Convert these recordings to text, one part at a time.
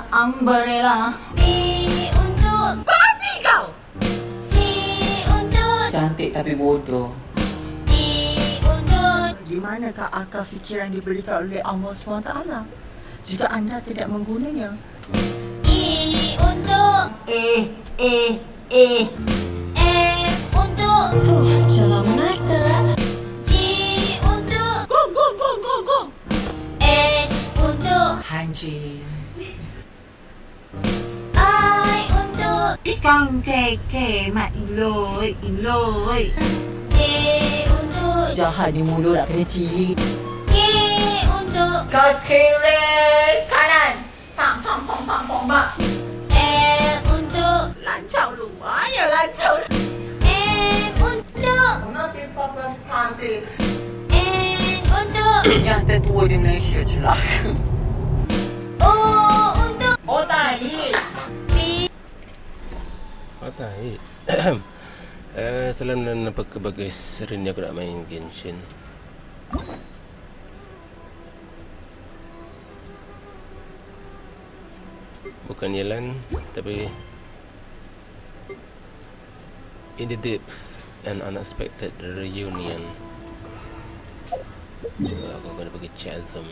umbrella. Untuk Babi kau! untuk Cantik tapi bodoh. untuk Di manakah akal fikiran diberikan oleh Allah SWT jika anda tidak menggunanya? untuk untuk Selamat. untuk Go, go, go, go, go! untuk Anjay. untuk Ikan keke mak iloi, iloi. untuk Jahat di mulut nak kena cili. untuk Ke kiri kanan. Pam, pam, pam, pam, pam, pam. untuk Lancau lu. Ayo lancau. untuk Nanti papas country. untuk Yang tertua di Malaysia celaka. untuk Oh tai. Tahi. Selain nampak kebagai sering aku nak main Genshin. Bukan jalan, tapi in the depths an unexpected reunion. Aku akan pergi chasm.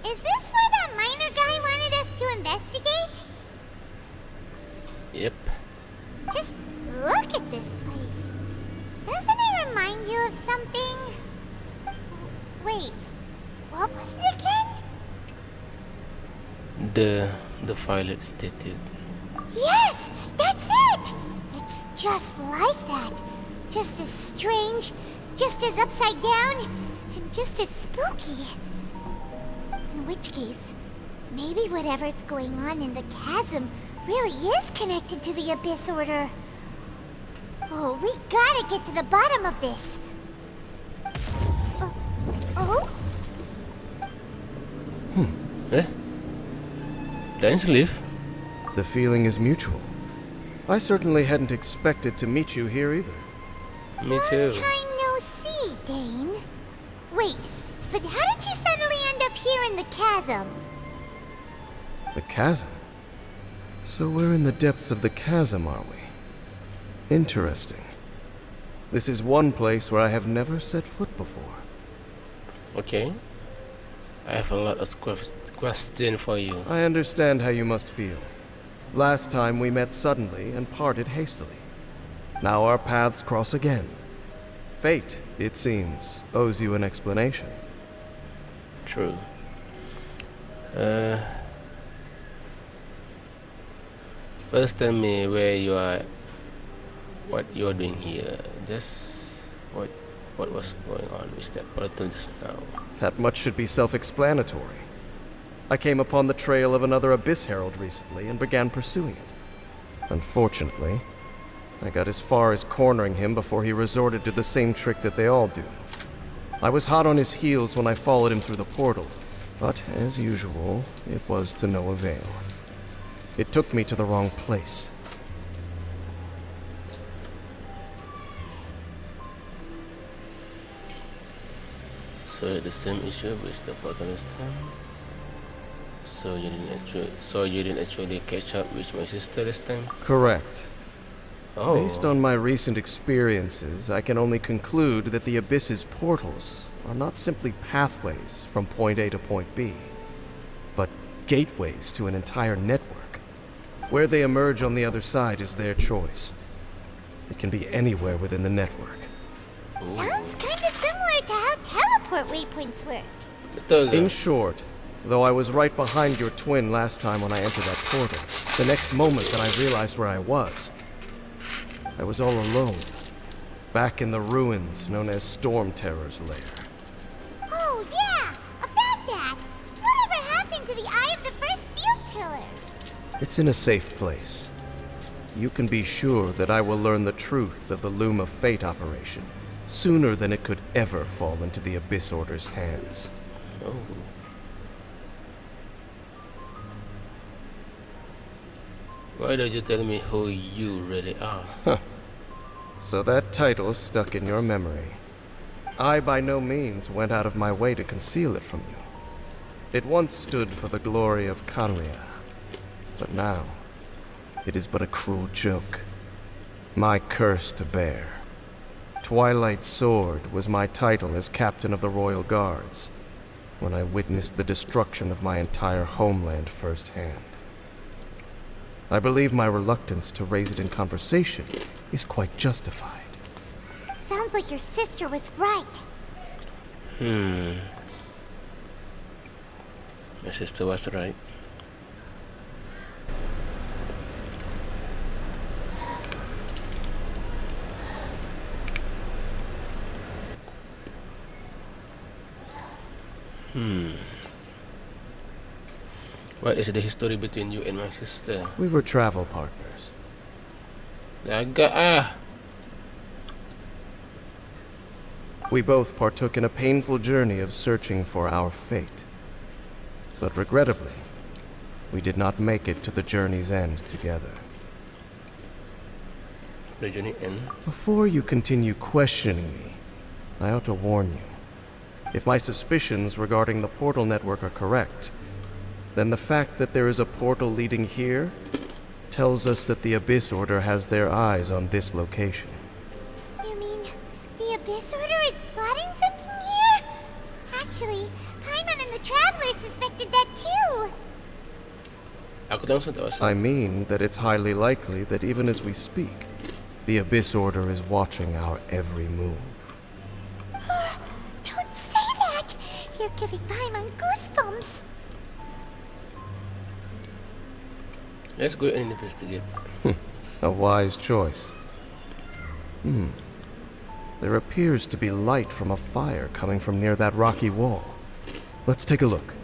Is this where that miner guy wanted us to investigate? Yep. Just look at this place. Doesn't it remind you of something? Wait, what was it again? The violet statue. Yes, that's it! It's just like that. Just as strange, just as upside down, and just as spooky. In which case, maybe whatever's going on in the chasm really is connected to the Abyss Order. Oh, we gotta get to the bottom of this. Oh? Eh? Lain's leave? The feeling is mutual. I certainly hadn't expected to meet you here either. Me too. Long time no see, Dane. Wait, but how did you suddenly end up here in the chasm? The chasm? So we're in the depths of the chasm, are we? Interesting. This is one place where I have never set foot before. Okay. I have a lot of question for you. I understand how you must feel. Last time we met suddenly and parted hastily. Now our paths cross again. Fate, it seems, owes you an explanation. True. First tell me where you are, what you are doing here. Just what was going on with that person just now. That much should be self-explanatory. I came upon the trail of another Abyss Herald recently and began pursuing it. Unfortunately, I got as far as cornering him before he resorted to the same trick that they all do. I was hot on his heels when I followed him through the portal, but as usual, it was to no avail. It took me to the wrong place. So the same issue with the bottom this time. So you didn't actually catch up with my sister this time? Correct. Oh. Based on my recent experiences, I can only conclude that the Abyss's portals are not simply pathways from point A to point B, but gateways to an entire network. Where they emerge on the other side is their choice. It can be anywhere within the network. Sounds kinda similar to how teleport waypoints work. Betul ke? In short, though I was right behind your twin last time when I entered that portal, the next moment that I realized where I was all alone, back in the ruins known as Storm Terror's lair. Oh yeah, It's in a safe place. You can be sure that I will learn the truth of the Loom of Fate operation sooner than it could ever fall into the Abyss Order's hands. Oh. Why don't you tell me who you really are? So that title stuck in your memory. I by no means went out of my way to conceal it from you. It once stood for the glory of Kanria, but now it is but a cruel joke. My curse to bear. Twilight Sword was my title as captain of the Royal Guards when I witnessed the destruction of my entire homeland firsthand. I believe my reluctance to raise it in conversation is quite justified. Sounds like your sister was right. My sister was right. What is the history between you and my sister? We were travel partners. Naga. We both partook in a painful journey of searching for our fate. But regrettably, we did not make it to the journey's end together. The journey end? Before you continue questioning me, I ought to warn you. If my suspicions regarding the portal network are correct, then the fact that there is a portal leading here tells us that the Abyss Order has their eyes on this location. You mean the Abyss Order is plotting something here? Actually, Aiman and the Traveler suspected that too. Aku langsung tak pasal. I mean that it's highly likely that even as we speak, the Abyss Order is watching our every move. Don't say that! You're giving Aiman goosebumps. Let's go and investigate. A wise choice. There appears to be light from a fire coming from near that rocky wall. Let's take a look.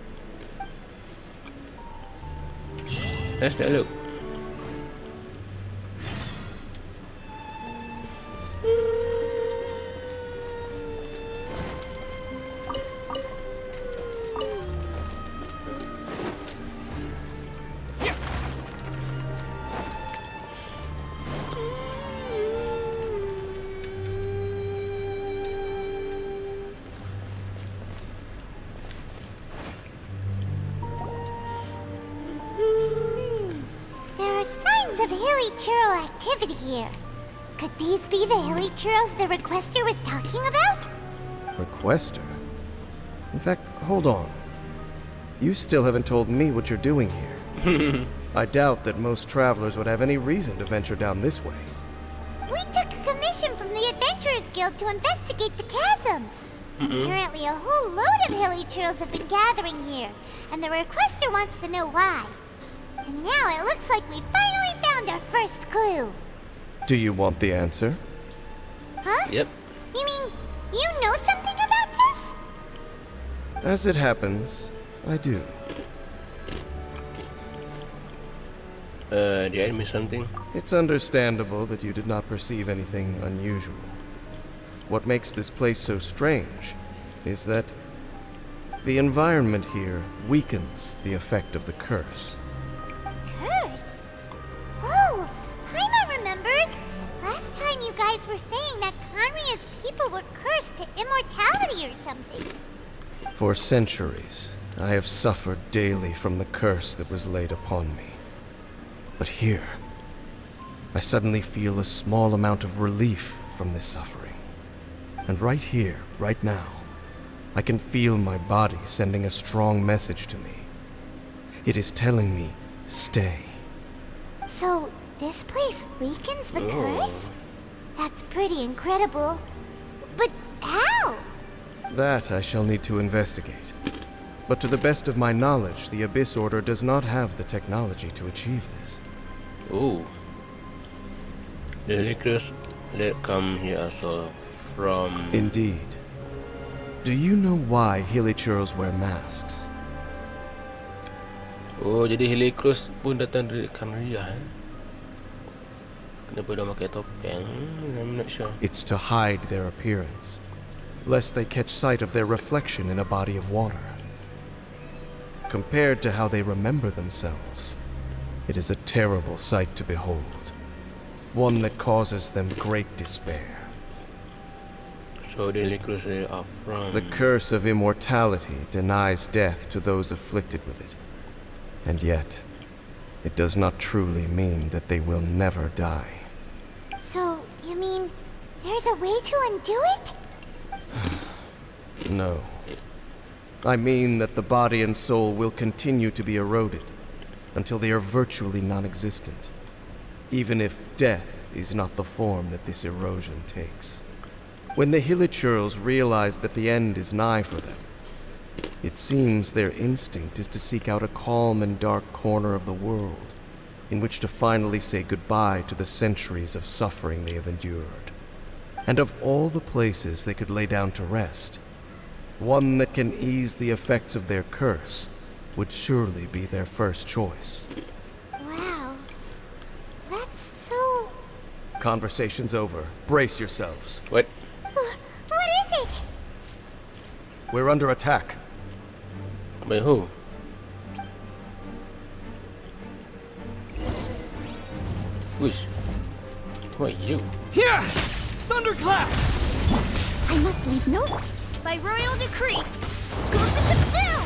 Let's take a look. Of hilly churl activity here. Could these be the hilly churls the requester was talking about? Requester? In fact, hold on. You still haven't told me what you're doing here. I doubt that most travelers would have any reason to venture down this way. We took a commission from the Adventurers Guild to investigate the chasm. Apparently a whole load of hilly churls have been gathering here, and the requester wants to know why. And now it looks like we finally found our first clue. Do you want the answer? Huh? Yep. You mean you know something about this? As it happens, I do. Did I miss something? It's understandable that you did not perceive anything unusual. What makes this place so strange is that the environment here weakens the effect of the curse. Curse? Oh, Paimon remembers. Last time you guys were saying that Kanria's people were cursed to immortality or something. For centuries, I have suffered daily from the curse that was laid upon me. But here, I suddenly feel a small amount of relief from this suffering. And right here, right now, I can feel my body sending a strong message to me. It is telling me, stay. So, this place weakens the curse? That's pretty incredible. But how? That I shall need to investigate. But to the best of my knowledge, the Abyss Order does not have the technology to achieve this. Oh. The liquors that come here also from... Indeed. Do you know why Hilichurls wear masks? Oh, jadi Helicross pun datang dari Kanria. Kenapa dia pakai topeng? I'm not sure. It's to hide their appearance, lest they catch sight of their reflection in a body of water. Compared to how they remember themselves, it is a terrible sight to behold, one that causes them great despair. So the Helicross are from... The curse of immortality denies death to those afflicted with it. And yet, it does not truly mean that they will never die. So, you mean there's a way to undo it? No. I mean that the body and soul will continue to be eroded until they are virtually non-existent, even if death is not the form that this erosion takes. When the Hilichurls realize that the end is nigh for them, it seems their instinct is to seek out a calm and dark corner of the world in which to finally say goodbye to the centuries of suffering they have endured. And of all the places they could lay down to rest, one that can ease the effects of their curse would surely be their first choice. Wow. That's so... Conversation's over. Brace yourselves. What? What is it? We're under attack. By who? Who's? Who are you? Here! Thunderclap! I must leave no... By royal decree, goes the ship down!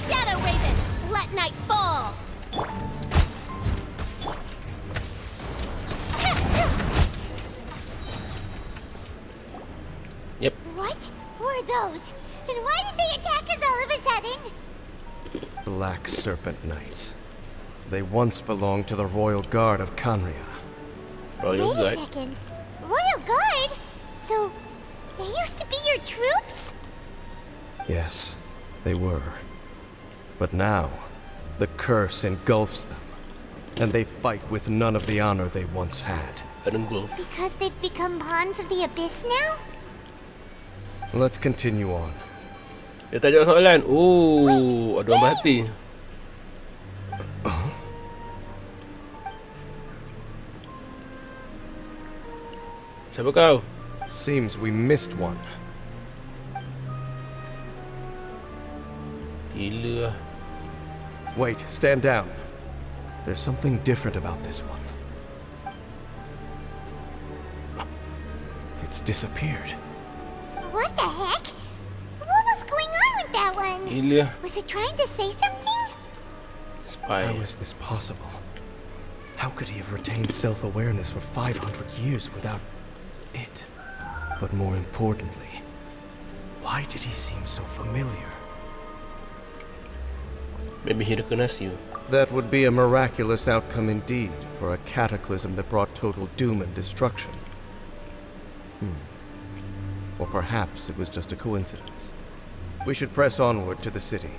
Shadow Raven, let night fall! Yep. What were those? And why did they attack us all of a sudden? Black Serpent Knights. They once belonged to the Royal Guard of Kanria. Royal Wait a Guard. second. Royal Guard? So, they used to be your troops? Yes, they were. But now, the curse engulfs them, and they fight with none of the honor they once had. Engulf. Because they've become pawns of the abyss now? Let's continue on. Dia tak jawab soalan. Oh, ada orang mati. Siapa kau? Seems we missed one. Gila. Wait, stand down. There's something different about this one. It's disappeared. What the heck? What was going on with that one? Gila. Was it trying to say something? Spy. How is this possible? How could he have retained self-awareness for 500 years without it? But more importantly, why did he seem so familiar? Maybe he recognized you. That would be a miraculous outcome indeed for a cataclysm that brought total doom and destruction. Or perhaps it was just a coincidence. We should press onward to the city.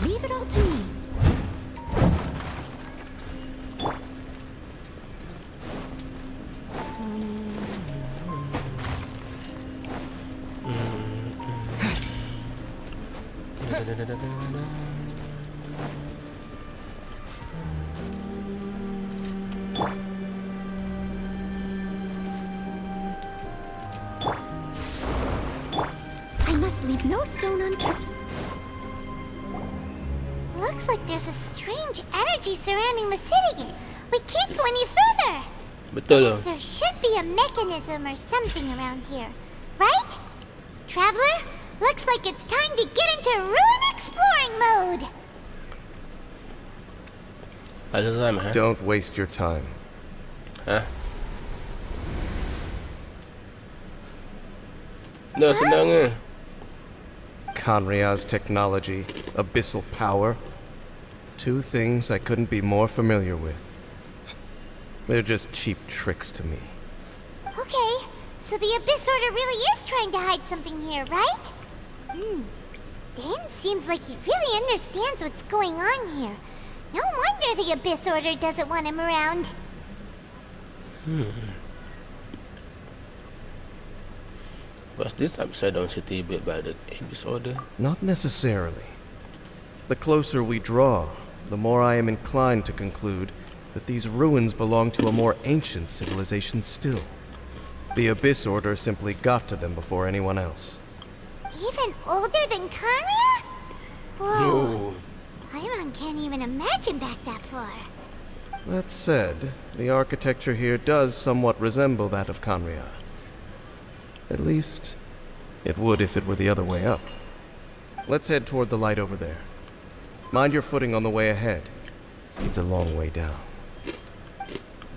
Leave it all to me. I must leave no stone unturned. Looks like there's a strange energy surrounding the city. We can't go any further. Betul loh. There should be a mechanism or something around here, right? Traveler, looks like it's time to get into ruin exploring mode. Ada time, ha? Don't waste your time. Ha? No, senang ke? Kanria's technology, abyssal power. Two things I couldn't be more familiar with. They're just cheap tricks to me. Okay, so the Abyss Order really is trying to hide something here, right? Dan seems like he really understands what's going on here. No wonder the Abyss Order doesn't want him around. Was this upside down city built by the Abyss Order? Not necessarily. The closer we draw, the more I am inclined to conclude that these ruins belong to a more ancient civilization still. The Abyss Order simply got to them before anyone else. Even older than Kanria? Whoa. No. Aiman can't even imagine back that far. That said, the architecture here does somewhat resemble that of Kanria. At least, it would if it were the other way up. Let's head toward the light over there. Mind your footing on the way ahead. It's a long way down.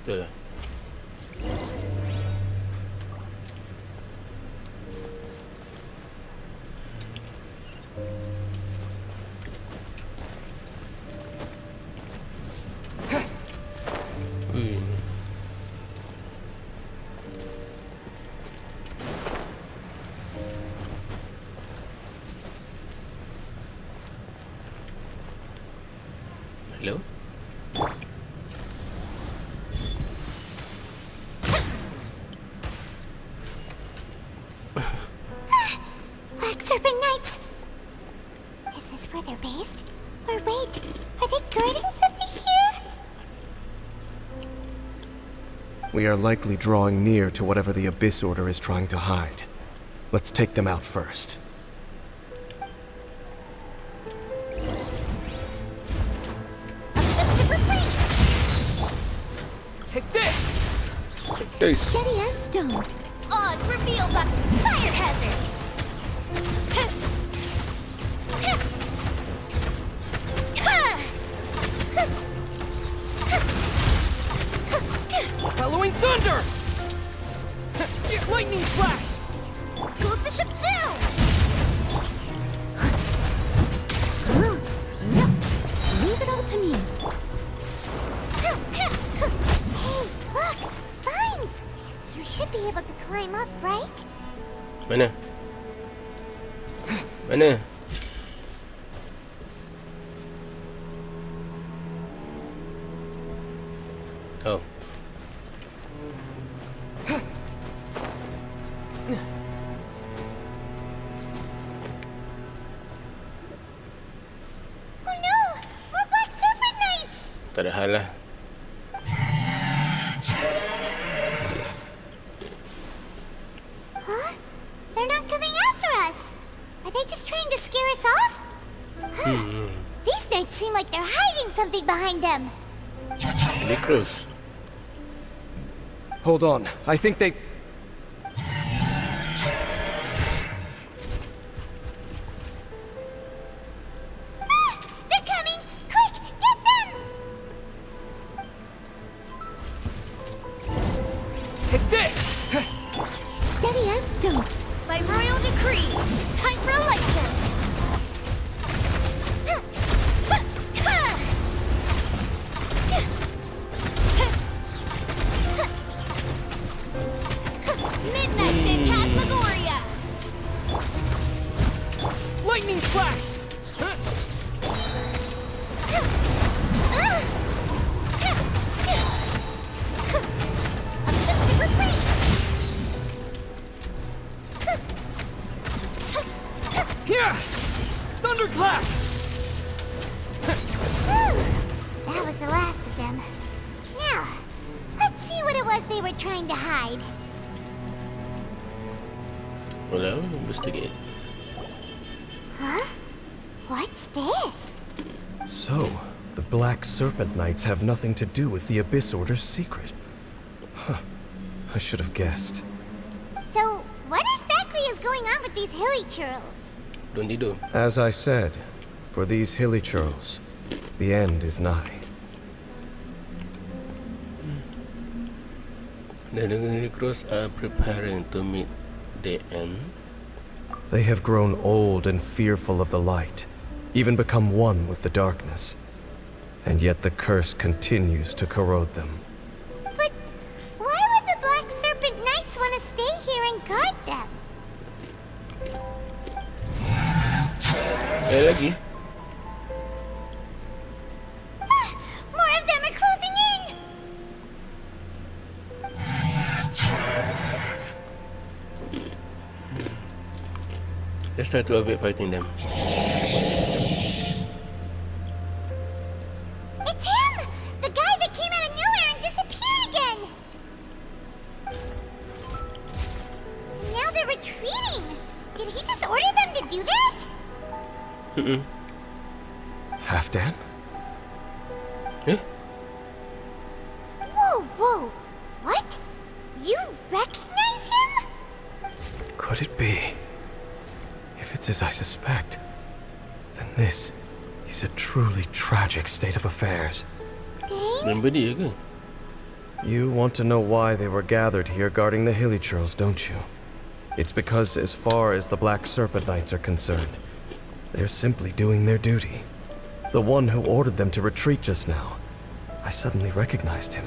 Betul. Hello? Black Serpent Knights! Is this where they're based? Or wait, are they guarding something here? We are likely drawing near to whatever the Abyss Order is trying to hide. Let's take them out first. Take this! Take this. Steady as stone. Oz revealed by fire hazard. Halloween thunder! Lightning flash! Go the ship down! Leave it all to me. Hey, look! Vines! You should be able to climb up, right? Mana? Mana? Oh. Oh no! We're Black Serpent Knights! Tak ada hal lah. Huh? They're not coming after us! Are they just trying to scare us off? These knights seem like they're hiding something behind them. Ini close. Hold on, I think they... Ah! They're coming! Quick, get them! Take this! Steady as stone. By royal decree, time for a light show. Midnight Phantasmagoria. Lightning flash! Here! Thunderclap! Whew! That was the last of them. Now, let's see what it was they were trying to hide. Well, investigate. Huh? What's this? So, the Black Serpent Knights have nothing to do with the Abyss Order's secret. Huh. I should have guessed. So, what exactly is going on with these hilly churls? Don't tidur. As I said, for these hilly churls, the end is nigh. The Necros are preparing to meet the end. They have grown old and fearful of the light, even become one with the darkness. And yet the curse continues to corrode them. But why would the Black Serpent Knights want to stay here and guard them? Lagi. More of them are closing in! Let's try to avoid fighting them. It's him! The guy that came out of nowhere and disappeared again! And now they're retreating! Did he just order them to do that? Halfdan? Eh? Whoa! What? You recognize him? Could it be? If it's as I suspect, then this is a truly tragic state of affairs. Remember dia ke? You want to know why they were gathered here guarding the hilly churls, don't you? It's because as far as the Black Serpent Knights are concerned, they're simply doing their duty. The one who ordered them to retreat just now, I suddenly recognized him.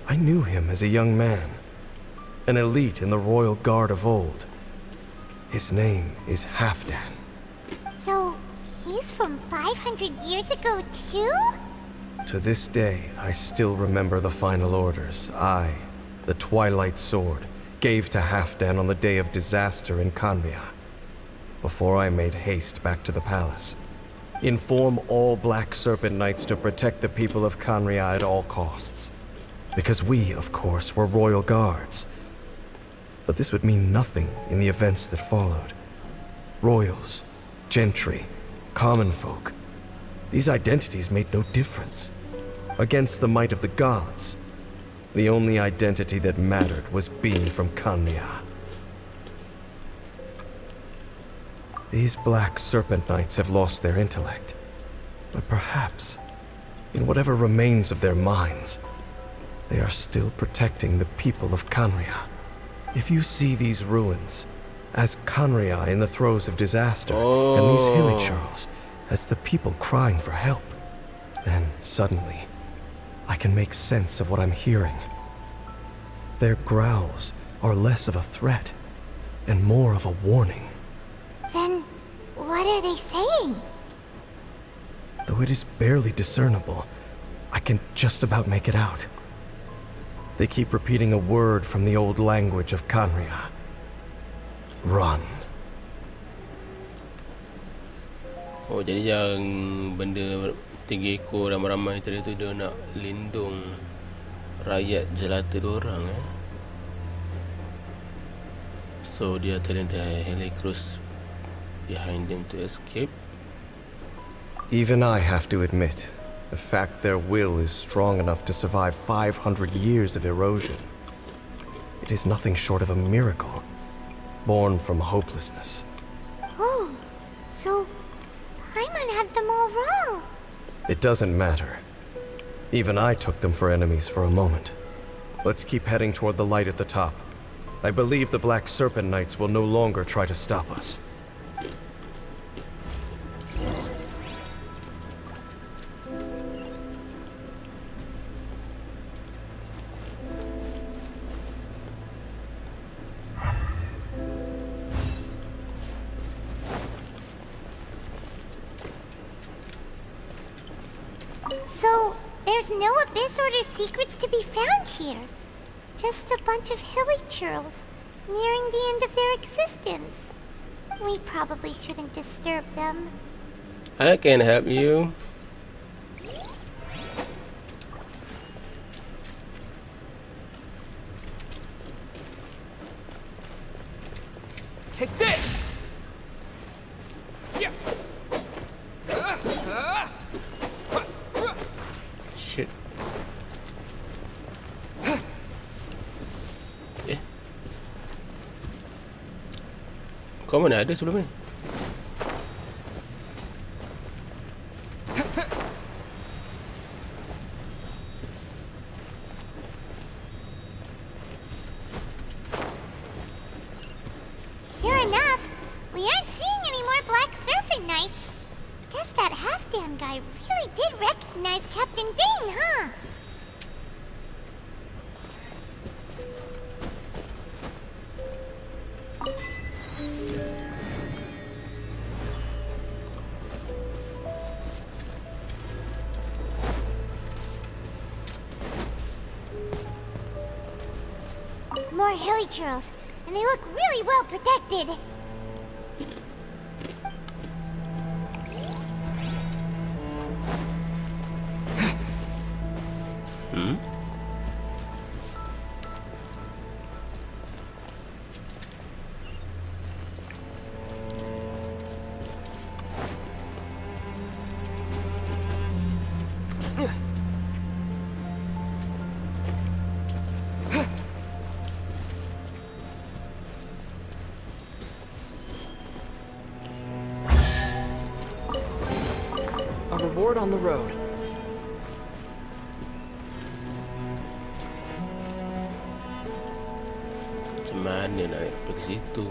I knew him as a young man, an elite in the royal guard of old. His name is Halfdan. So, he's from 500 years ago too? To this day, I still remember the final orders I, the Twilight Sword, gave to Halfdan on the day of disaster in Kanria. Before I made haste back to the palace. Inform all Black Serpent Knights to protect the people of Kanria at all costs. Because we, of course, were royal guards. But this would mean nothing in the events that followed. Royals, gentry, common folk. These identities made no difference. Against the might of the gods, the only identity that mattered was being from Kanria. These Black Serpent Knights have lost their intellect. But perhaps, in whatever remains of their minds, they are still protecting the people of Kanria. If you see these ruins as Kanria in the throes of disaster, and these hilly churls as the people crying for help, then suddenly I can make sense of what I'm hearing. Their growls are less of a threat and more of a warning. Then, what are they saying? Though it is barely discernible, I can just about make it out. They keep repeating a word from the old language of Kanria. Run. Oh, jadi yang benda tiga ekor ramai-ramai tadi tu dia nak lindung rakyat jelata diorang So dia telling the helicruise behind them to escape. Even I have to admit, the fact their will is strong enough to survive 500 years of erosion. It is nothing short of a miracle, born from hopelessness. Oh, so Aiman had them all wrong. It doesn't matter. Even I took them for enemies for a moment. Let's keep heading toward the light at the top. I believe the Black Serpent Knights will no longer try to stop us. So, there's no Abyss Order secrets to be found here. Just a bunch of hilly churls, nearing the end of their existence. We probably shouldn't disturb them. I can help you. Take this! Yeah. Shit. Kau mana ada sebelum ni? Sure enough, I really did recognize Captain Dane, huh? More hilly churls, and they look really well protected. A reward on the road. Macam mana nak pergi situ?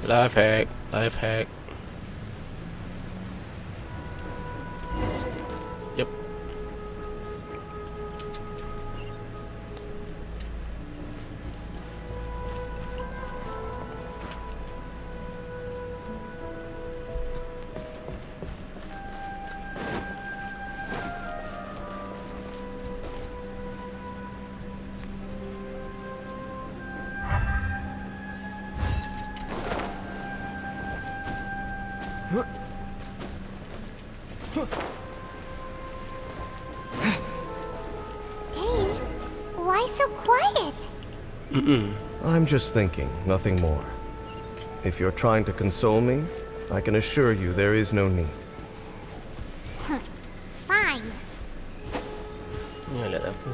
Life hack, life hack. Yep. Dane, why so quiet? I'm just thinking, nothing more. If you're trying to console me, I can assure you there is no need. Fine. Ni alat apa?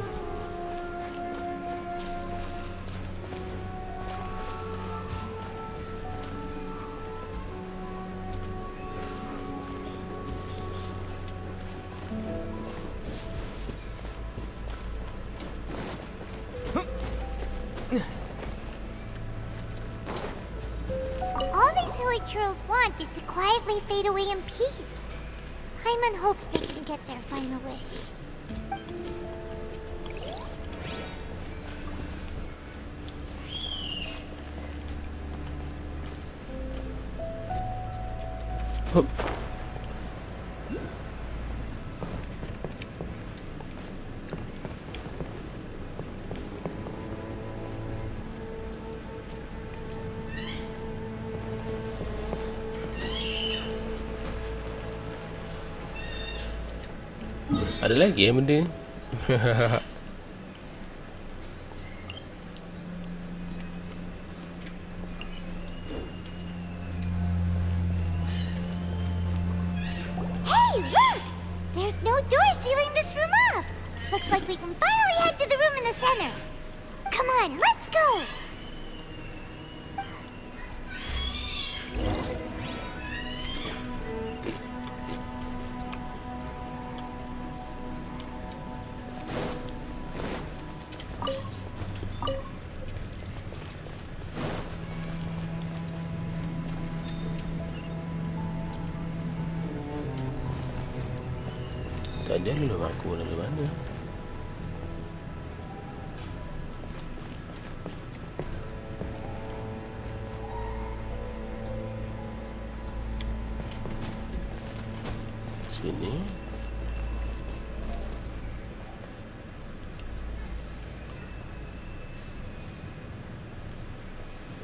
All these hilly churls want is to quietly fade away in peace. Aiman hopes they can get their final wish. Hup. Ada lagi yang benda. Hey, look! There's no door sealing this room off. Looks like we can finally head to the room in the center. Come on, let's go! Tadi ada lulus aku dari mana? Sini.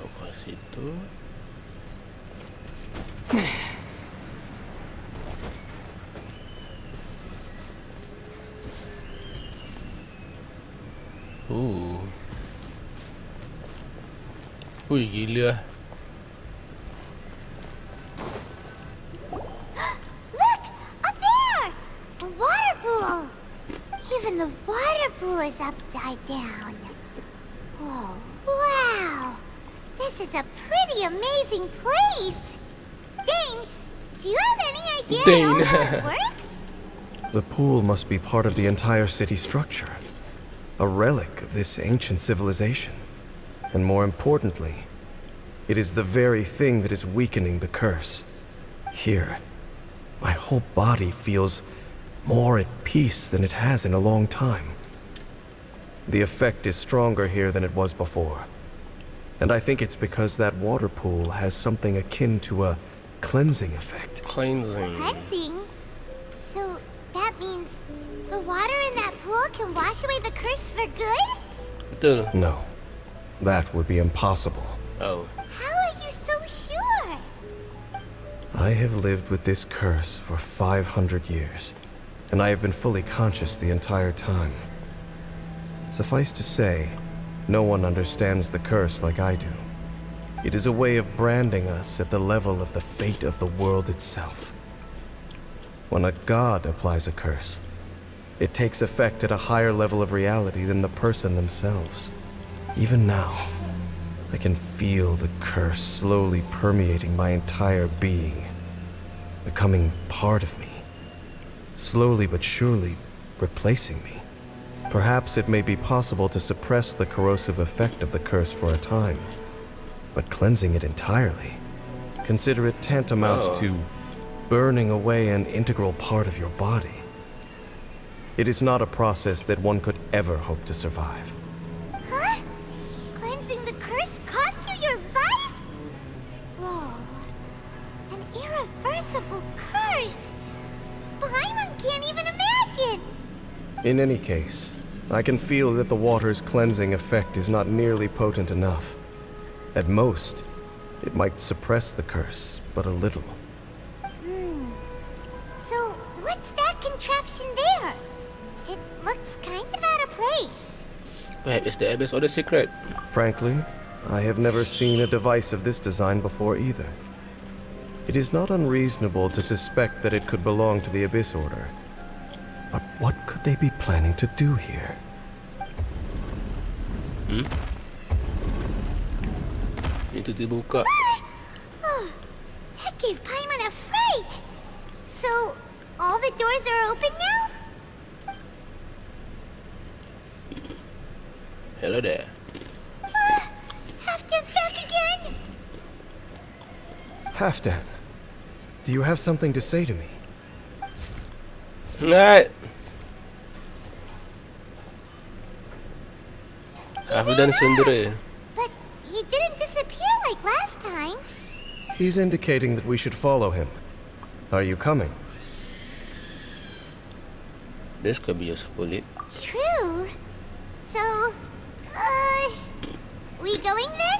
Bawah situ. Ui, gila. Look! Up there! A water pool! Even the water pool is upside down. Oh, wow! This is a pretty amazing place! Dane, do you have any idea at all how it works? The pool must be part of the entire city structure, a relic of this ancient civilization. And more importantly, it is the very thing that is weakening the curse. Here, my whole body feels more at peace than it has in a long time. The effect is stronger here than it was before. And I think it's because that water pool has something akin to a cleansing effect. Cleansing. Cleansing? So that means the water in that pool can wash away the curse for good? Betul. No, that would be impossible. Oh. How are you so sure? I have lived with this curse for 500 years, and I have been fully conscious the entire time. Suffice to say, no one understands the curse like I do. It is a way of branding us at the level of the fate of the world itself. When a god applies a curse, it takes effect at a higher level of reality than the person themselves. Even now, I can feel the curse slowly permeating my entire being, becoming part of me, slowly but surely replacing me. Perhaps it may be possible to suppress the corrosive effect of the curse for a time, but cleansing it entirely, consider it tantamount to burning away an integral part of your body. It is not a process that one could ever hope to survive. Huh? Cleansing the curse cost you your life? Whoa. An irreversible curse. Aiman can't even imagine. In any case, I can feel that the water's cleansing effect is not nearly potent enough. At most, it might suppress the curse, but a little. So, what's that contraption there? It looks kind of out of place. Perhaps it's the abyss or the secret. Frankly, I have never seen a device of this design before either. It is not unreasonable to suspect that it could belong to the Abyss Order. But what could they be planning to do here? Itu dibuka. Oh, that gave Aiman a fright. So, all the doors are open now? Hello there. Halfdan's back again. Halfdan, do you have something to say to me? Alright. Afdan sundara. But he didn't disappear like last time. He's indicating that we should follow him. Are you coming? This could be useful. True. So, we going then?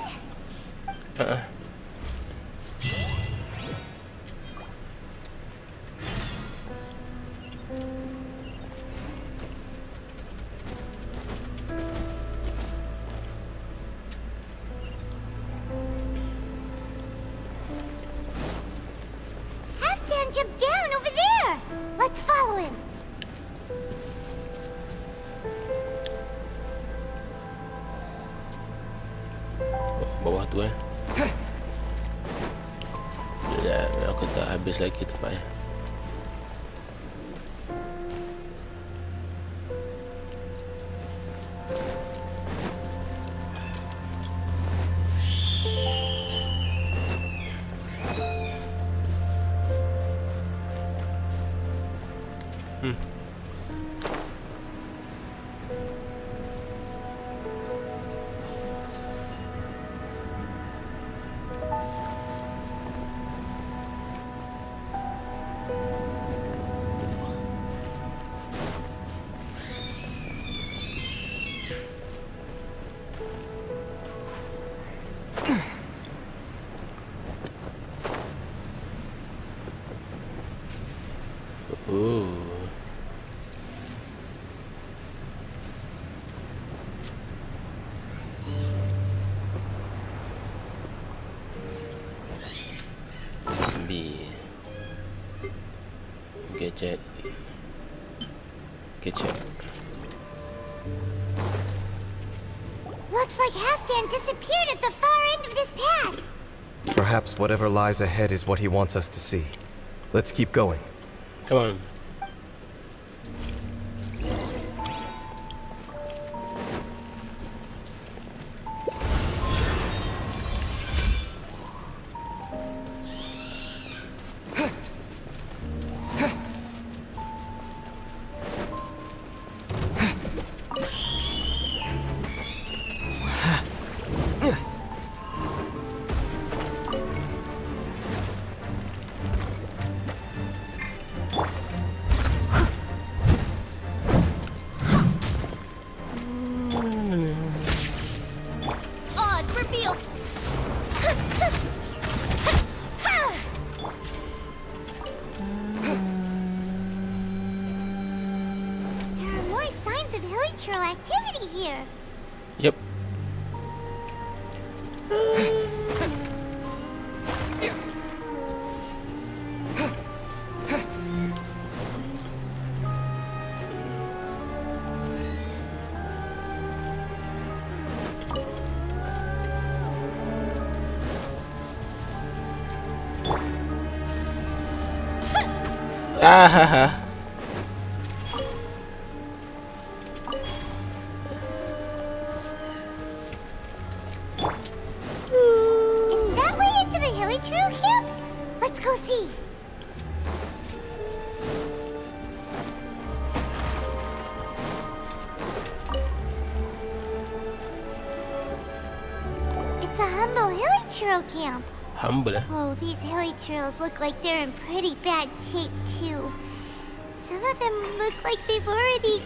Halfdan jumped down over there. Let's follow him. Bawah tu Ya, aku tak habis lagi tempat B gadget Looks like Halfdan disappeared at the far end of this path. Perhaps whatever lies ahead is what he wants us to see. Let's keep going. Come on. Yep. Ah. Is that way into the hilly trail camp? Let's go see. It's a humble hilly trail camp. Humble, eh? Oh, these hilly trails look like they're in pretty bad shape, too. Some of them look like they've already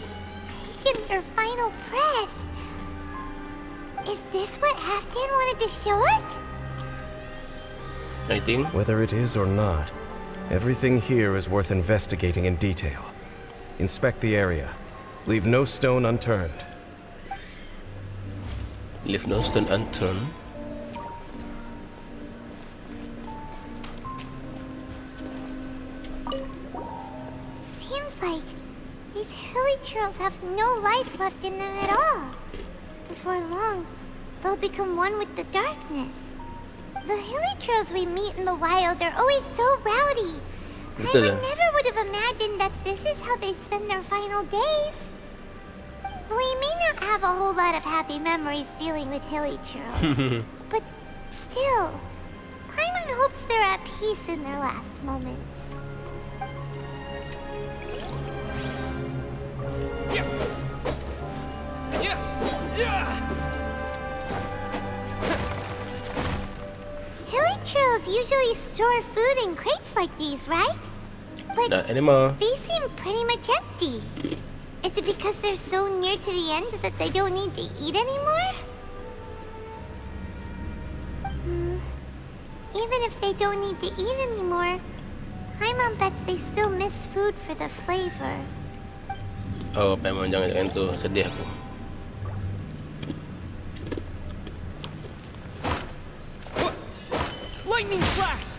taken their final breath. Is this what Halfdan wanted to show us? I think. Whether it is or not, everything here is worth investigating in detail. Inspect the area. Leave no stone unturned. Leave no stone unturned. Seems like these hilly trails have no life left in them at all. Before long, they'll become one with the darkness. The hilly trails we meet in the wild are always so rowdy. Betul I lah. never would have imagined that this is how they spend their final days. We may not have a whole lot of happy memories dealing with hilly trails, but still, Aiman hopes they're at peace in their last moments. Hilly trails usually store food in crates like these, right? But Not anymore. these seem pretty much empty. Is it because they're so near to the end that they don't need to eat anymore? Even if they don't need to eat anymore, Aiman bets they still miss food for the flavor. Oh, memang jangan tu, sedih aku. Lightning flash!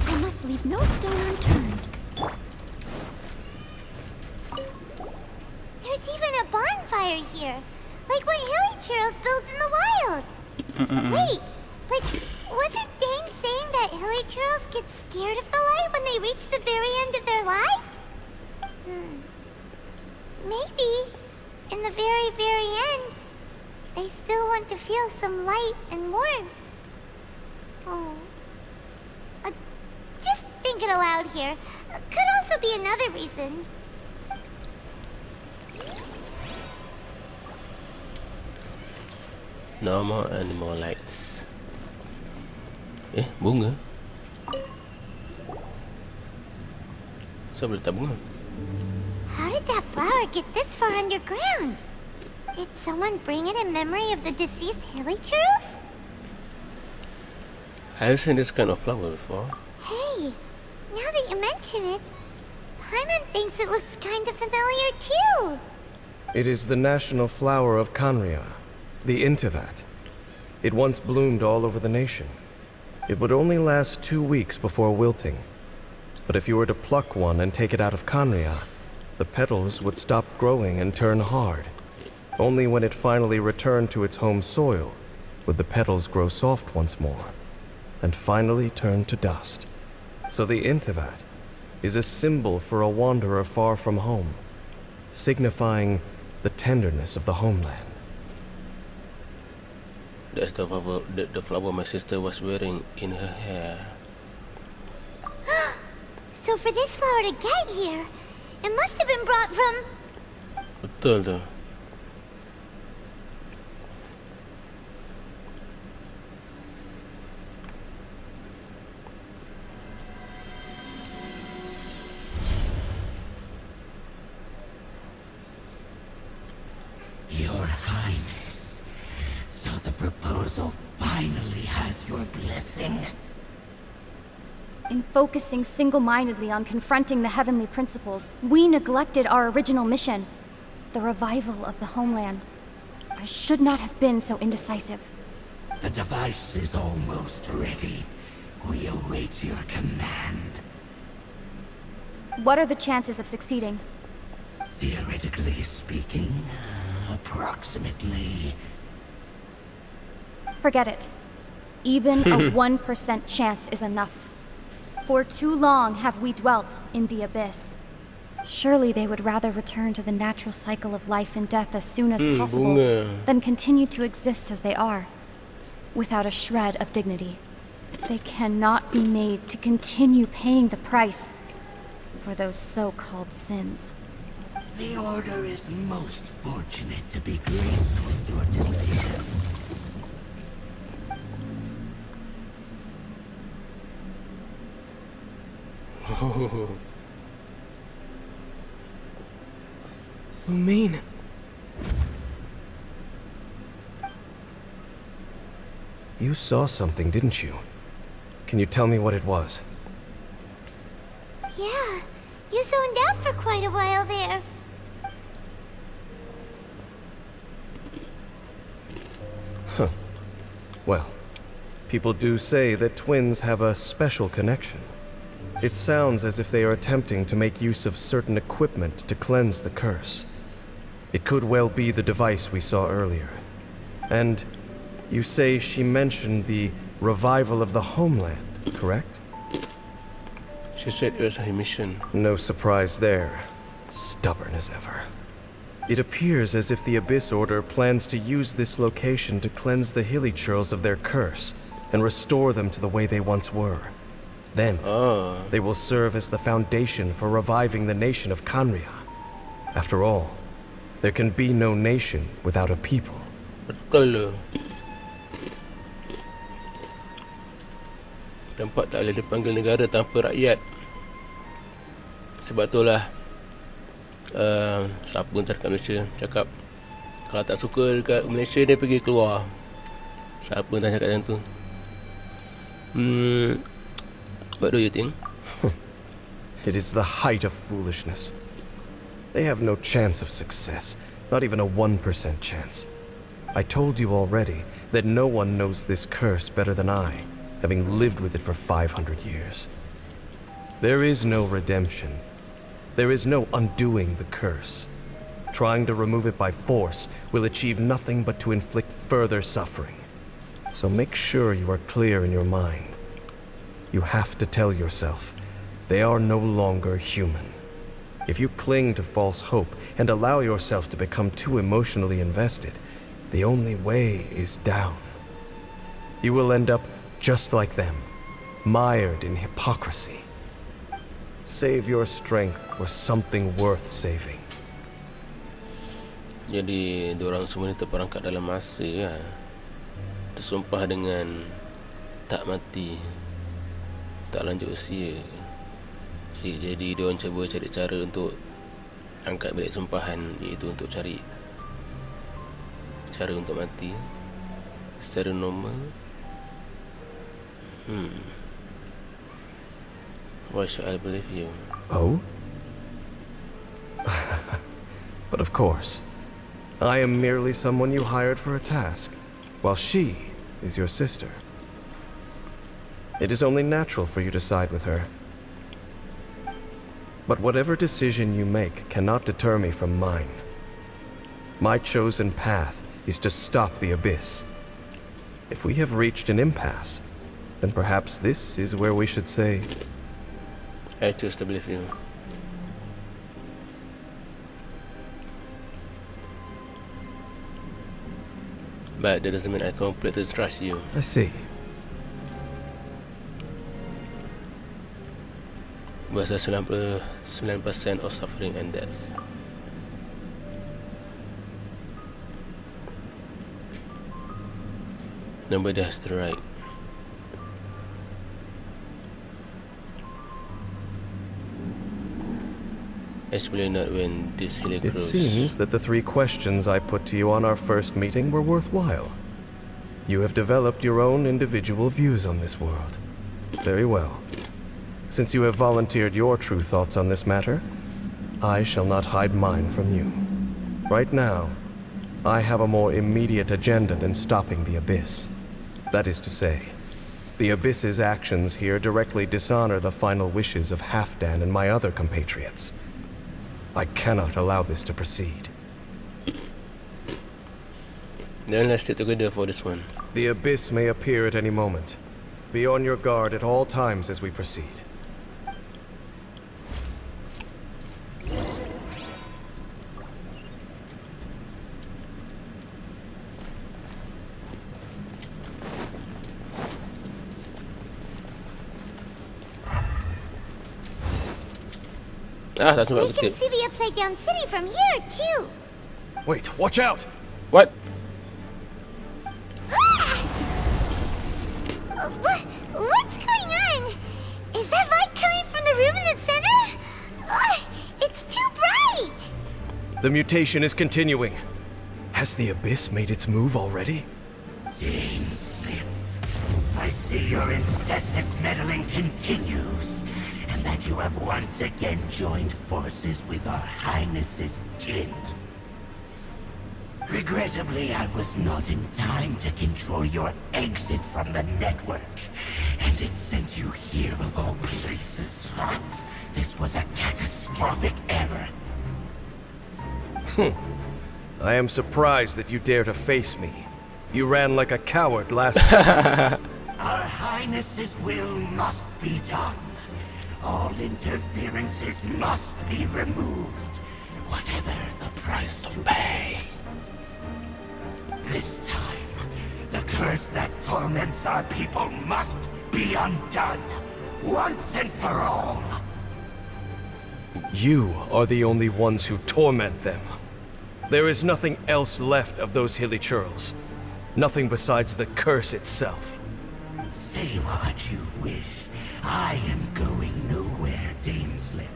I must leave no stone unturned. There's even a bonfire here, like what hilly trails build in the wild. Wait, but wasn't Dane saying that hilly trails get scared of the light when they reach the very end of their lives? Maybe, in the very, very end, they still want to feel some light and warmth. Oh. Just thinking aloud here. Could also be another reason. No more animal lights. Bunga. Saya boleh tak bunga? How did that flower get this far underground? Did someone bring it in memory of the deceased hilly churls? I've seen this kind of flower before. Hey, now that you mention it, Aiman thinks it looks kind of familiar too. It is the national flower of Kanria, the intivat. It once bloomed all over the nation. It would only last 2 weeks before wilting. But if you were to pluck one and take it out of Kanria, the petals would stop growing and turn hard. Only when it finally returned to its home soil would the petals grow soft once more, and finally turn to dust. So the intivat is a symbol for a wanderer far from home, signifying the tenderness of the homeland. That's the flower my sister was wearing in her hair. So for this flower to get here, it must have been brought from... Betul tu. Your Highness, so the proposal finally has your missing? In focusing single-mindedly on confronting the heavenly principles, we neglected our original mission, the revival of the homeland. I should not have been so indecisive. The device is almost ready. We await your command. What are the chances of succeeding? Theoretically speaking, approximately. Forget it. Even a 1% chance is enough. For too long have we dwelt in the abyss. Surely they would rather return to the natural cycle of life and death as soon as possible than continue to exist as they are, without a shred of dignity. They cannot be made to continue paying the price for those so-called sins. The Order is most fortunate to be graced with your decision. You mean? You saw something, didn't you? Can you tell me what it was? Yeah, you zoned out for quite a while there. Well, people do say that twins have a special connection. It sounds as if they are attempting to make use of certain equipment to cleanse the curse. It could well be the device we saw earlier. And you say she mentioned the revival of the homeland, correct? She said it was her mission. No surprise there. Stubborn as ever. It appears as if the Abyss Order plans to use this location to cleanse the hilly churls of their curse and restore them to the way they once were. Then, they will serve as the foundation for reviving the nation of Kanria. After all, there can be no nation without a people. Betul tu. Tempat tak boleh dipanggil negara tanpa rakyat. Sebab itulah siapa ntar kat Malaysia cakap kalau tak suka dekat Malaysia dia pergi keluar. Siapa ntar cakap macam tu? What do you think? It is the height of foolishness. They have no chance of success, not even a 1% chance. I told you already that no one knows this curse better than I, having lived with it for 500 years. There is no redemption. There is no undoing the curse. Trying to remove it by force will achieve nothing but to inflict further suffering. So make sure you are clear in your mind. You have to tell yourself, they are no longer human. If you cling to false hope and allow yourself to become too emotionally invested, the only way is down. You will end up just like them, mired in hypocrisy. Save your strength for something worth saving. Jadi diorang semua ni terperangkap dalam masa ya. Tersumpah dengan tak mati, tak lanjut usia. Jadi diorang cuba cari cara untuk angkat balik sumpahan, iaitu untuk cari cara untuk mati secara normal. Why should I believe you? Oh? But of course, I am merely someone you hired for a task, while she is your sister. It is only natural for you to side with her. But whatever decision you make cannot deter me from mine. My chosen path is to stop the Abyss. If we have reached an impasse, then perhaps this is where we should say, I choose to believe you. But that doesn't mean I completely trust you. I see. Bahasa 99% of suffering and death. Nobody has the right. Especially not when this hilly It grows. seems that the 3 questions I put to you on our first meeting were worthwhile. You have developed your own individual views on this world. Very well. Since you have volunteered your true thoughts on this matter, I shall not hide mine from you. Right now, I have a more immediate agenda than stopping the Abyss. That is to say, the Abyss's actions here directly dishonor the final wishes of Halfdan and my other compatriots. I cannot allow this to proceed. Then let's stick together for this one. The Abyss may appear at any moment. Be on your guard at all times as we proceed. Ah, that's not We a can tip. see the upside down city from here, too. Wait, watch out! What? What's going on? Is that light coming from the room in the center? It's too bright! The mutation is continuing. Has the Abyss made its move already? I see your incessant meddling continues, and that you have once again joined forces with our Highness's kin. Regrettably, I was not in time to control your exit from the network, and it sent you here of all places. This was a catastrophic error. I am surprised that you dare to face me. You ran like a coward last time. Our Highness's will must be done. All interferences must be removed, whatever the price to pay. This time, the curse that torments our people must be undone, once and for all. You are the only ones who torment them. There is nothing else left of those hilly churls. Nothing besides the curse itself. Say what you wish. I am going nowhere, Dainsliff.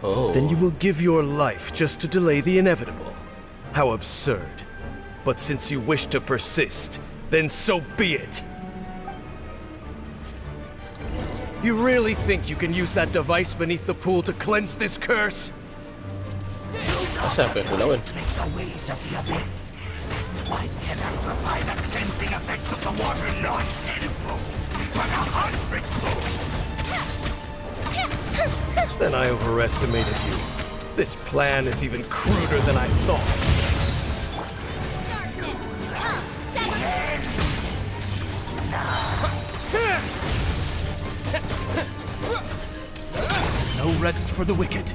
Oh. Then you will give your life just to delay the inevitable. How absurd. But since you wish to persist, then so be it. You really think you can use that device beneath the pool to cleanse this curse? What's happened to Lawan? Make the waves of the abyss. That device can amplify the cleansing effects of the water not tenfold, but 100-fold. Then I overestimated you. This plan is even cruder than I thought. No rest for the wicked.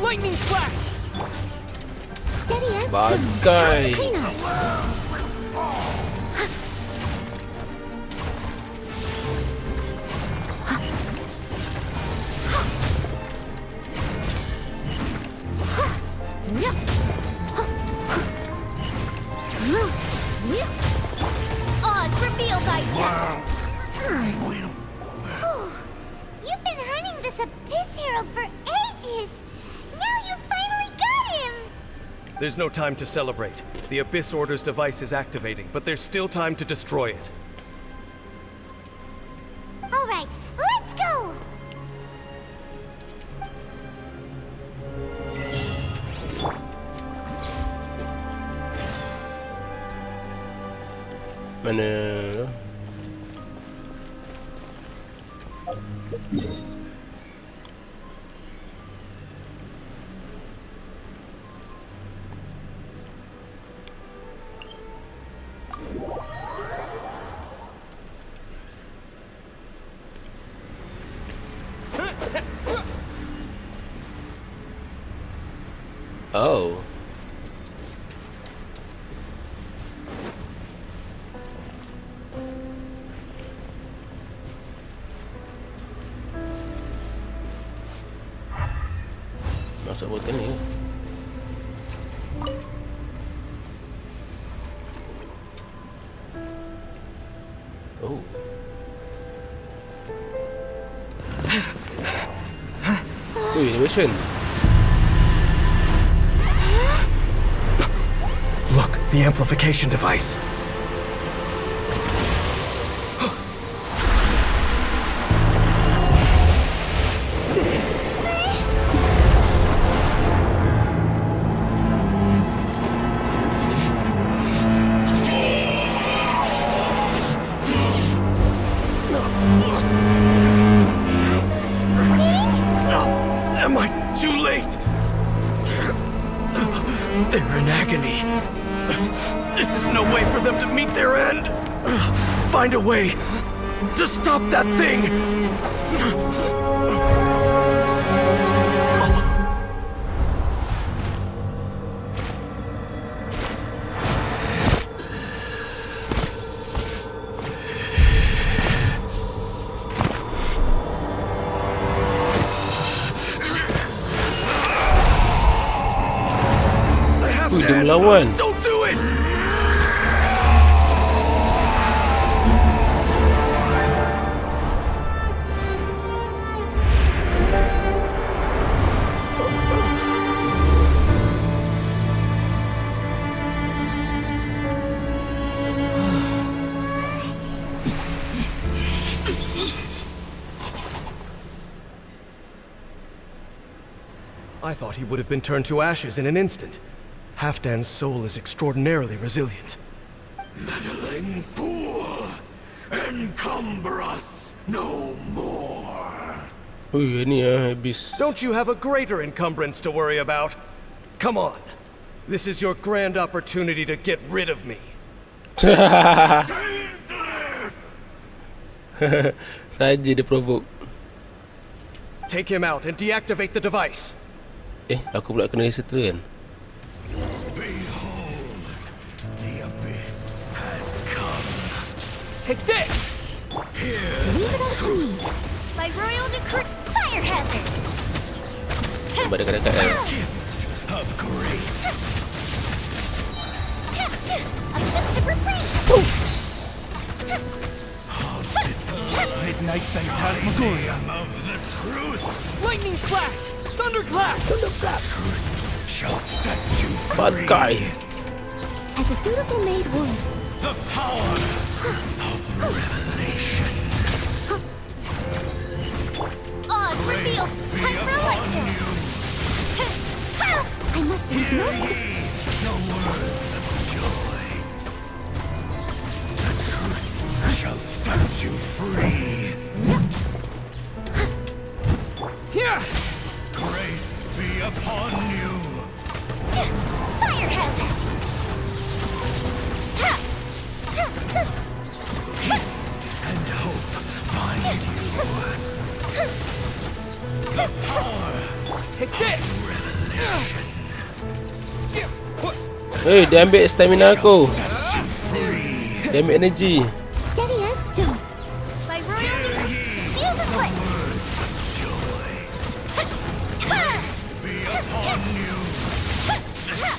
Lightning flash! Steady as Bagai. Oz revealed thyself. You've been hunting this Abyss Herald for ages. Now you finally got him. There's no time to celebrate. The Abyss Order's device is activating, but there's still time to destroy it. All right, let's go. Mana? Oh. Masuk botol ni. Ui, animation. Look, the amplification device. Am I too late? They're in agony. This is no way for them to meet their end. Find a way to stop that thing. Ui, dia melawan. Don't do it. I thought he would have been turned to ashes in an instant. Halfdan's soul is extraordinarily resilient. Meddling fool! Encumber us no more! Ui, ni habis. Don't you have a greater encumbrance to worry about? Come on. This is your grand opportunity to get rid of me. Saja dia provoke. Take him out and deactivate the device. Aku pula kena reset tu kan. Behold, the abyss has come. Take this! Leave it up to me. By royal decree, fire hazard. Nampak dekat-dekat kan. Of grace. A fist of refrain. Midnight phantasmagoria of the truth. Lightning flash! Thunderclap! Truth shall set you Bad free. guy. As a dutiful maid would. The power of revelation. Oz revealed. Time for a lecture. I must leave no stone. The words of joy. The truth shall set you free. Here! Grace be upon you. Fire hazard. Peace and hope find you. The power Take this! revelation. Dia ambil stamina aku. Free. Dia ambil energy. Steady as stone. By royal decree, feel the flint. Joy be upon you. The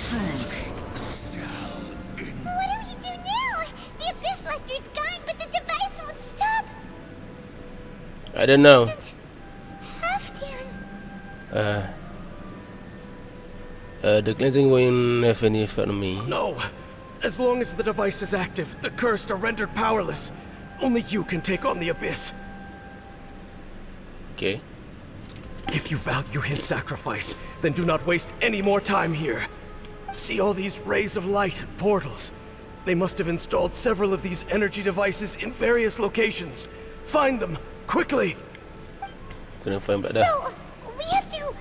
truth shall What do we do now? The abyss lector's gone, but the device won't stop. I don't know. Halfdan. The cleansing won't have any effect on me. No. As long as the device is active, the cursed are rendered powerless. Only you can take on the abyss. Okay. If you value his sacrifice, then do not waste any more time here. See all these rays of light and portals. They must have installed several of these energy devices in various locations. Find them, quickly! Kena find pula dah. So, we have to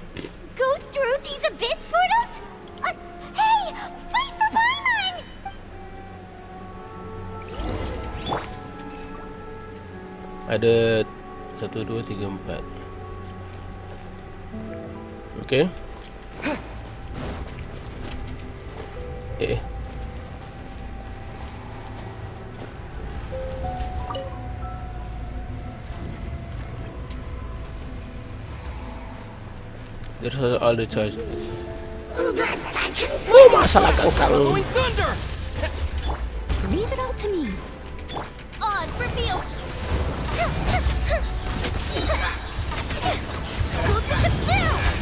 go through these abyss portals? Hey, wait for Aiman! Ada 1, 2, 3, 4. Okay. There's all the choice. Masalah kangkang. Blowing thunder! Leave it all to me. Oz, reveal! Go push him down!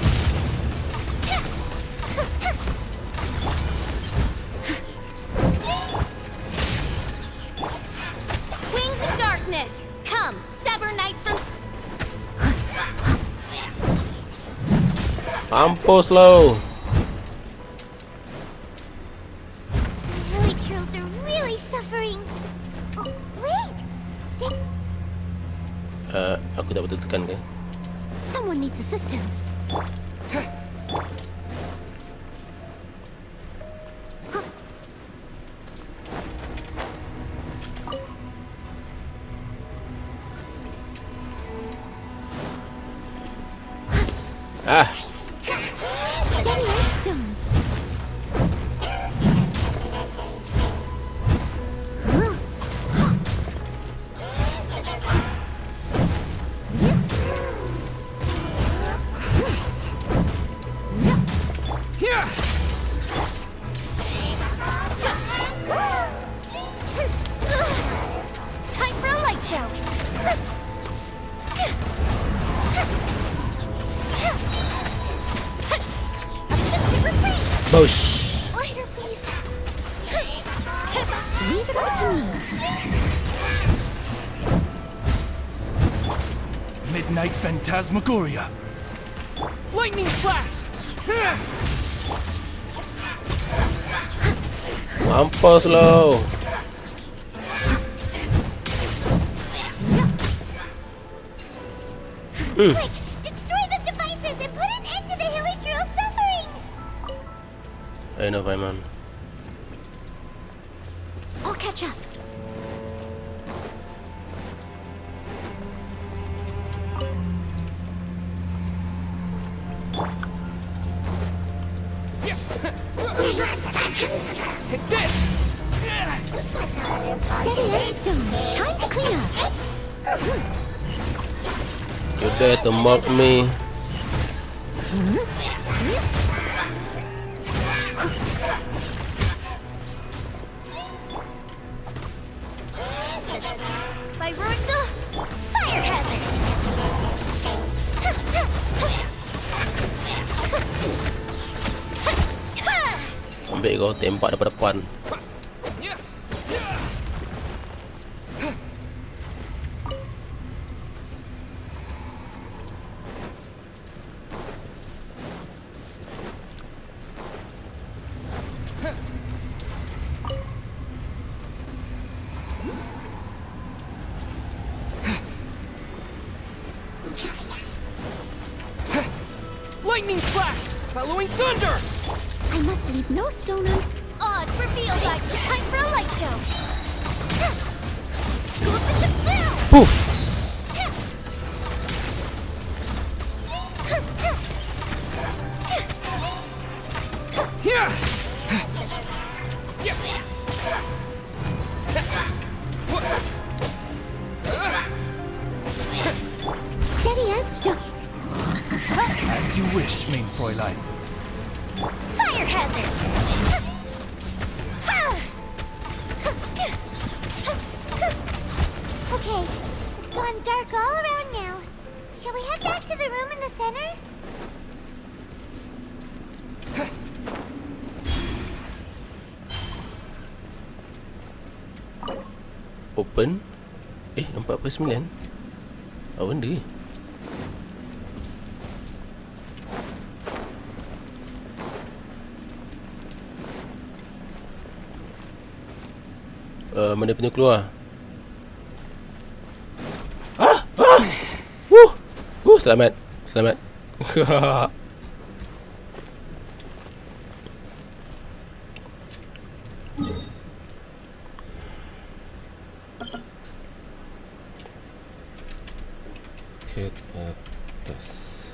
Mampus lo. The Hilly Turtles are really suffering. Oh, wait! Aku tak betul tekan ke? Someone needs assistance. Ah, Steady as stone. Here! Time for a light show. bosh. Lighter, please. Leave it all to me. Midnight Phantasmagoria. Lightning Flash! Mampus lo. Quick, destroy the devices and put an end to the Hilly Turtle suffering. I know, Aiman. I'll catch up. Take this! Steady as stone. Time to clean up. You dare to mock me? By ruining the fire hazard. Ambil kau tembak daripada depan. Lightning Flash! Following thunder! I must leave no stone un... Odds revealed, guys. Time for a light show. Go the ship down! Poof! Here! Steady as stone. As you wish, main Fräulein. Fire hazard! Okay, it's gone dark all around now. Shall we head back to the room in the center? Open. 49. Apa benda ni? Mana punya keluar? Selamat. Selamat. Ke atas.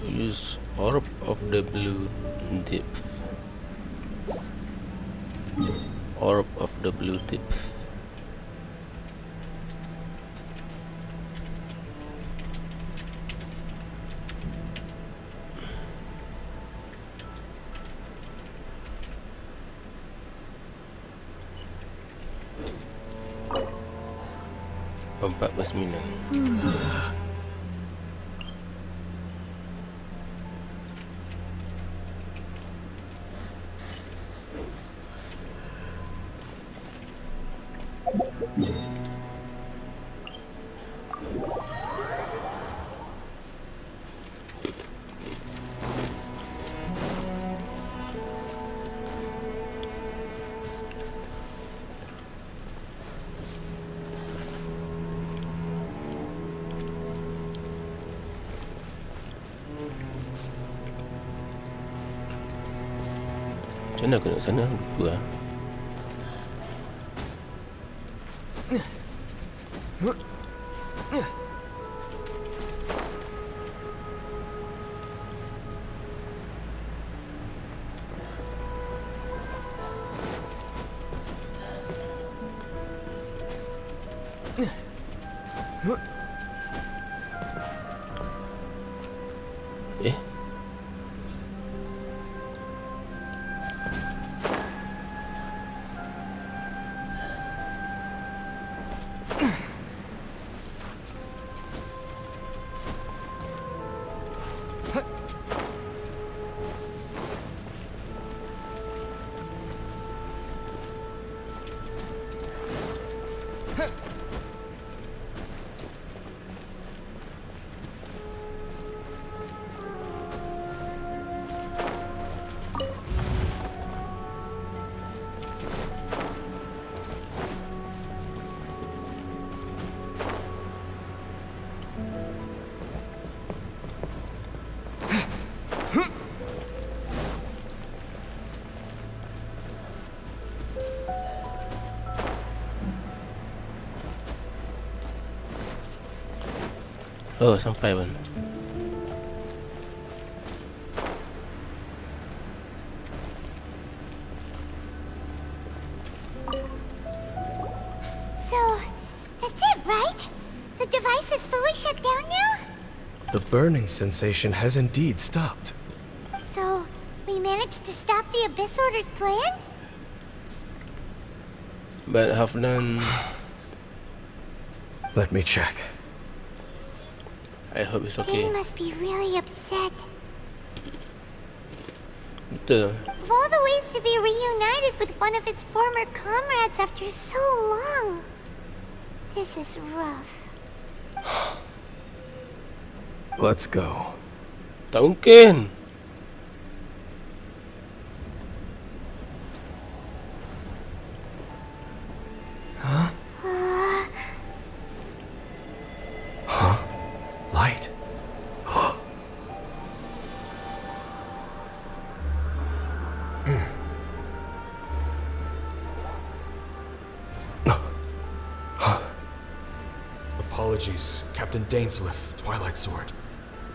Use orb of the blue depth. Orb of the blue depth. Empat belas sembilan. Macam mana aku nak sana? Lupa lah. Oh, sampai pun. So, that's it, right? The device is fully shut down now? The burning sensation has indeed stopped. So, we managed to stop the Abyss Order's plan? But Hafnan, Let me check. I hope it's okay. Dane must be really upset. Betul. Of all the ways to be reunited with one of his former comrades after so long, this is rough. Let's go. Tak mungkin. Light. Apologies, Captain Dainsleif, Twilight Sword.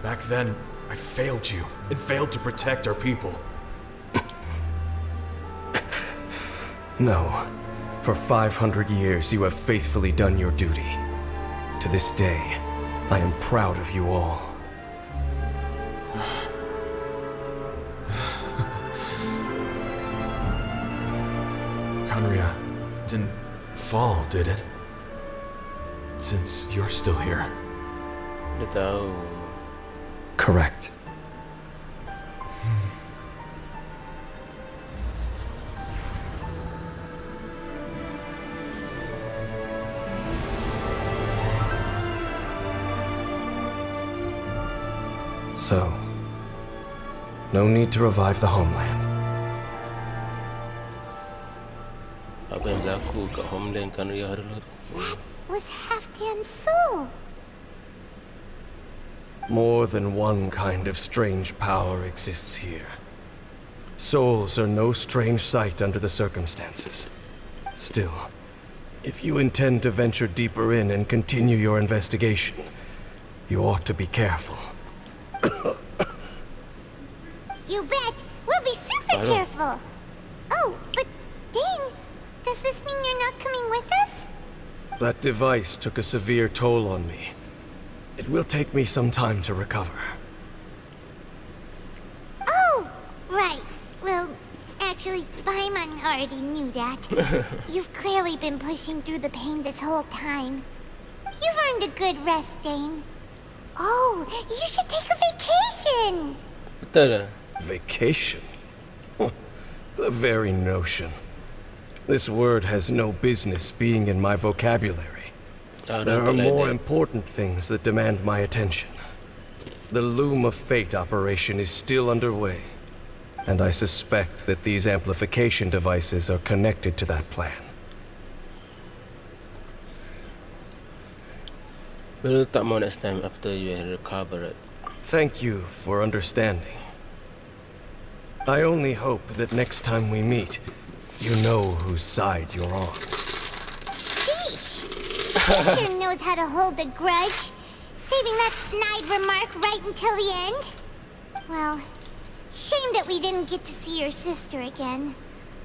Back then, I failed you and failed to protect our people. No. For 500 years, you have faithfully done your duty. To this day, I am proud of you all. Conria didn't fall, did it? Since you're still here. Dia tahu. Correct. So, no need to revive the homeland. Apa yang berlaku kat homeland Kanria dulu tu? Was Halfdan's soul. More than one kind of strange power exists here. Souls are no strange sight under the circumstances. Still, if you intend to venture deeper in and continue your investigation, you ought to be careful. You bet. We'll be super careful. Oh, but Dane, does this mean you're not coming with us? That device took a severe toll on me. It will take me some time to recover. Oh, right. Well, actually, Aiman already knew that. You've clearly been pushing through the pain this whole time. You've earned a good rest, Dane. Oh, you should take a vacation! Betul lah. Vacation? The very notion. This word has no business being in my vocabulary. There are more important things that demand my attention. The Loom of Fate operation is still underway, and I suspect that these amplification devices are connected to that plan. We'll talk more next time after you have recovered. Thank you for understanding. I only hope that next time we meet, you know whose side you're on. Sheesh! He sure knows how to hold a grudge. Saving that snide remark right until the end. Well, shame that we didn't get to see your sister again.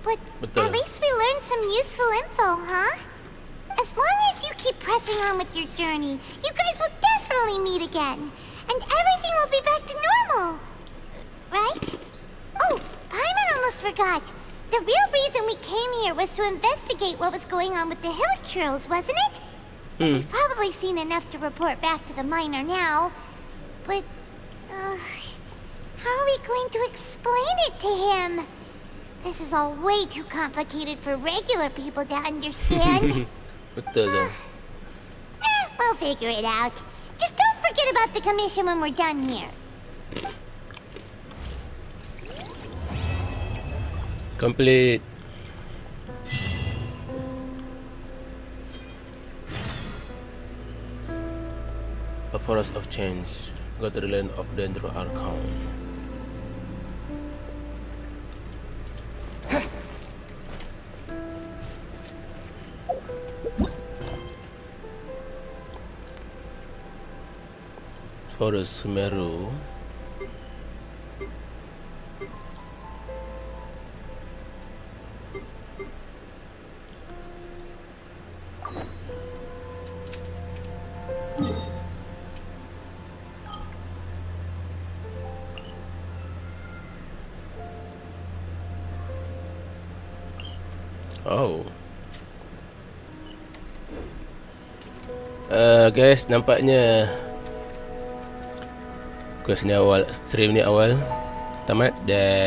But Betul. at least we learned some useful info, huh? As long as you keep pressing on with your journey, you guys will definitely meet again. And everything will be back to normal. Right? Oh, Aiman almost forgot. The real reason we came here was to investigate what was going on with the hill trolls, wasn't it? We've probably seen enough to report back to the miner now. But, how are we going to explain it to him? This is all way too complicated for regular people to understand. Betul tu. We'll figure it out. Just don't forget about the commission when we're done here. Complete. A forest of change. Go to the land of Dendro Archon. Forest Semeru. Oh. Guys, nampaknya quest ni awal, stream ni awal tamat dan